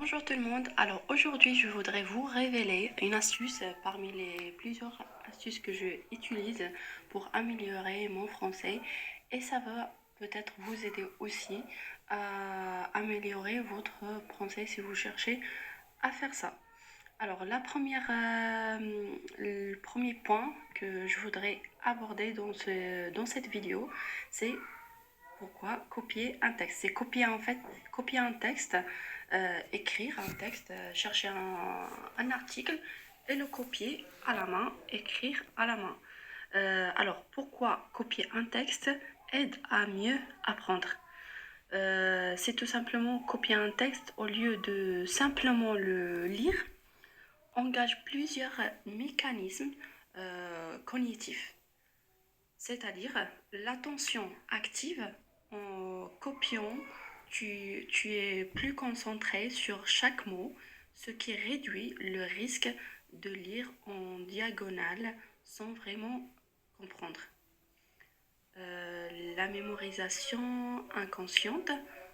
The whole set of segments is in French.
Bonjour tout le monde, alors aujourd'hui je voudrais vous révéler une astuce parmi les plusieurs astuces que je utilise pour améliorer mon français et ça va peut-être vous aider aussi à améliorer votre français si vous cherchez à faire ça. Alors le premier point que je voudrais aborder dans cette vidéo, c'est pourquoi copier un texte. C'est copier un texte, écrire un texte, chercher un article et le copier à la main, écrire à la main. Alors pourquoi copier un texte aide à mieux apprendre? C'est tout simplement copier un texte au lieu de simplement le lire, engage plusieurs mécanismes cognitifs, c'est-à-dire l'attention active. En copiant, tu es plus concentré sur chaque mot, ce qui réduit le risque de lire en diagonale sans vraiment comprendre. La mémorisation inconsciente,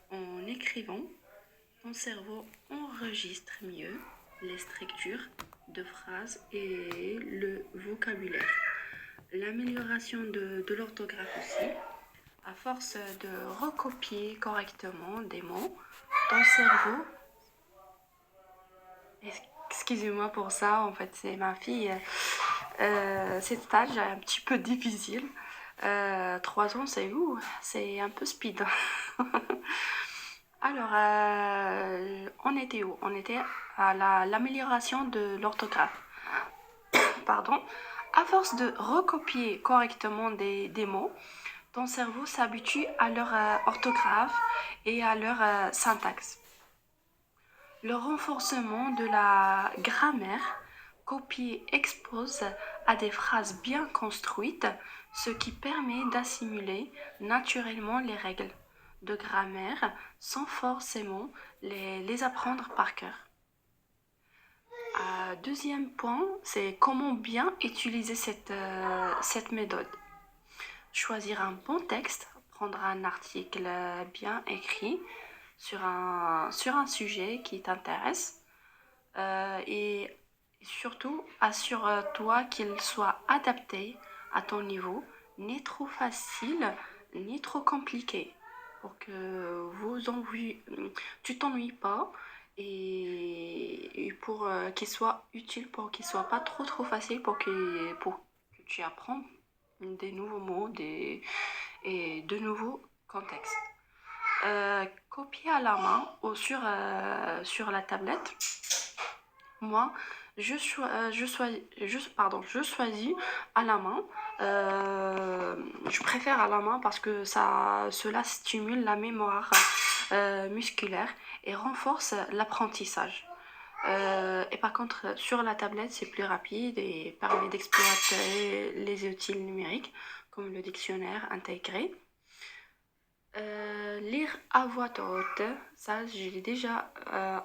en écrivant, ton cerveau enregistre mieux les structures de phrases et le vocabulaire. L'amélioration de l'orthographe aussi. À force de recopier correctement des mots, ton cerveau, excusez-moi pour ça, en fait c'est ma fille, cette stage est un petit peu difficile. 3 ans c'est un peu speed. Alors, on était où? On était à l'amélioration de l'orthographe. Pardon. À force de recopier correctement des mots, ton cerveau s'habitue à leur orthographe et à leur syntaxe. Le renforcement de la grammaire, copier expose à des phrases bien construites, ce qui permet d'assimiler naturellement les règles de grammaire sans forcément les apprendre par cœur. Deuxième point, c'est comment bien utiliser cette méthode. Choisir un bon texte, prendre un article bien écrit sur un sujet qui t'intéresse et surtout assure-toi qu'il soit adapté à ton niveau, ni trop facile ni trop compliqué pour que tu t'ennuies pas et pour qu'il soit utile, pour qu'il soit pas trop facile, pour que tu apprennes des nouveaux mots et de nouveaux contextes. Copier à la main ou sur la tablette. Moi, je choisis à la main. Je préfère à la main parce que cela stimule la mémoire musculaire et renforce l'apprentissage. Et par contre, sur la tablette, c'est plus rapide et permet d'exploiter les outils numériques comme le dictionnaire intégré. Lire à voix haute, ça je l'ai déjà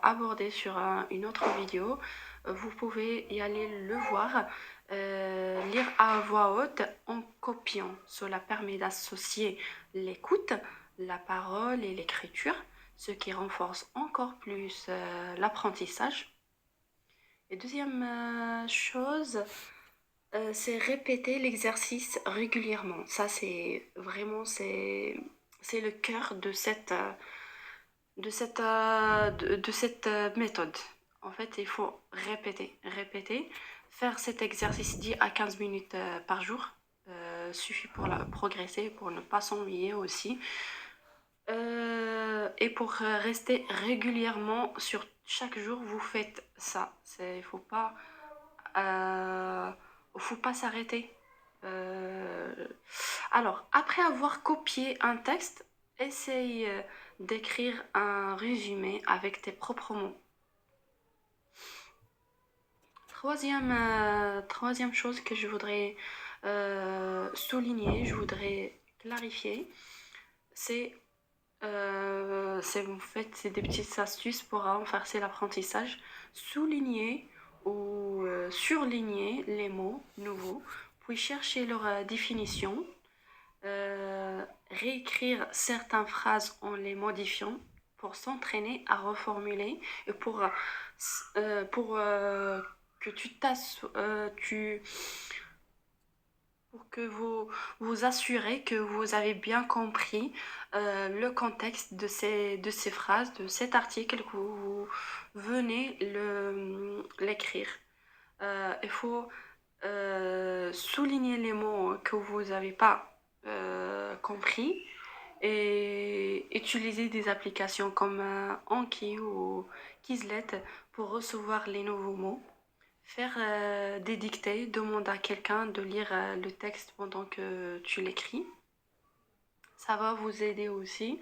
abordé sur une autre vidéo. Vous pouvez y aller le voir. Lire à voix haute en copiant. Cela permet d'associer l'écoute, la parole et l'écriture, ce qui renforce encore plus l'apprentissage. Et deuxième chose, c'est répéter l'exercice régulièrement. Ça, c'est le cœur de cette méthode. En fait, il faut répéter, faire cet exercice 10 à 15 minutes par jour. Suffit pour progresser, pour ne pas s'ennuyer aussi. Et pour rester régulièrement sur chaque jour, vous faites ça. Il faut pas s'arrêter. Alors, après avoir copié un texte, essaye d'écrire un résumé avec tes propres mots. Troisième chose que je voudrais souligner, je voudrais clarifier, c'est c'est des petites astuces pour renforcer l'apprentissage. Souligner ou surligner les mots nouveaux, puis chercher leur définition, réécrire certaines phrases en les modifiant pour s'entraîner à reformuler et pour que pour que vous vous assurez que vous avez bien compris le contexte de ces phrases, de cet article que vous venez l'écrire. Il faut souligner les mots que vous n'avez pas compris et utiliser des applications comme Anki ou Quizlet pour recevoir les nouveaux mots. Faire des dictées, demander à quelqu'un de lire le texte pendant que tu l'écris. Ça va vous aider aussi.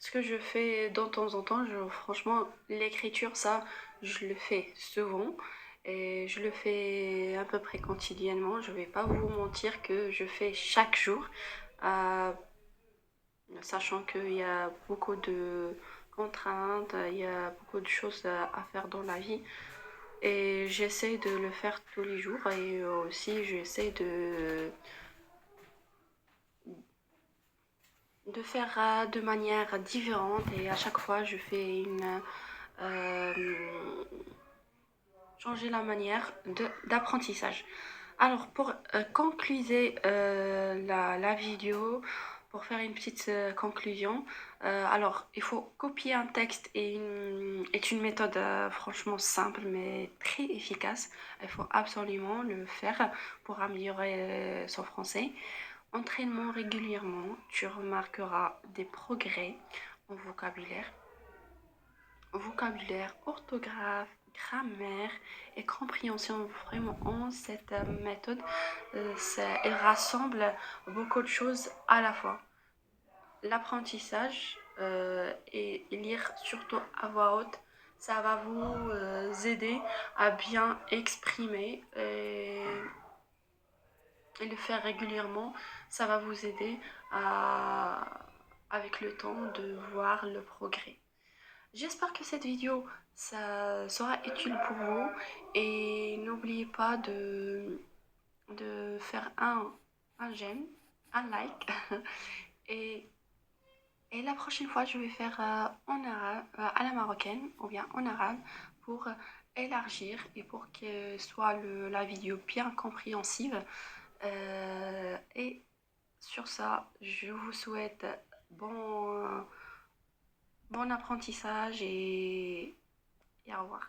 Ce que je fais de temps en temps, franchement, l'écriture, ça, je le fais souvent. Et je le fais à peu près quotidiennement. Je vais pas vous mentir que je fais chaque jour. euh, Sachant qu'il y a beaucoup de contraintes, il y a beaucoup de choses à faire dans la vie. Et j'essaie de le faire tous les jours et aussi j'essaie de faire de manière différente et à chaque fois je fais changer la manière d'apprentissage. Alors pour concluser la vidéo, pour faire une petite conclusion, alors il faut copier un texte est une méthode franchement simple mais très efficace. Il faut absolument le faire pour améliorer son français. Entraînement régulièrement, tu remarqueras des progrès en vocabulaire, orthographe, grammaire et compréhension. Vraiment, cette méthode, elle rassemble beaucoup de choses à la fois. L'apprentissage et lire surtout à voix haute, ça va vous aider à bien exprimer et le faire régulièrement, ça va vous aider avec le temps de voir le progrès. J'espère que cette vidéo ça sera utile pour vous et n'oubliez pas de faire un j'aime, un like et, et la prochaine fois je vais faire en arabe, à la marocaine ou bien en arabe pour élargir et pour que soit la vidéo bien compréhensive. Et sur ça, je vous souhaite bon apprentissage et au revoir.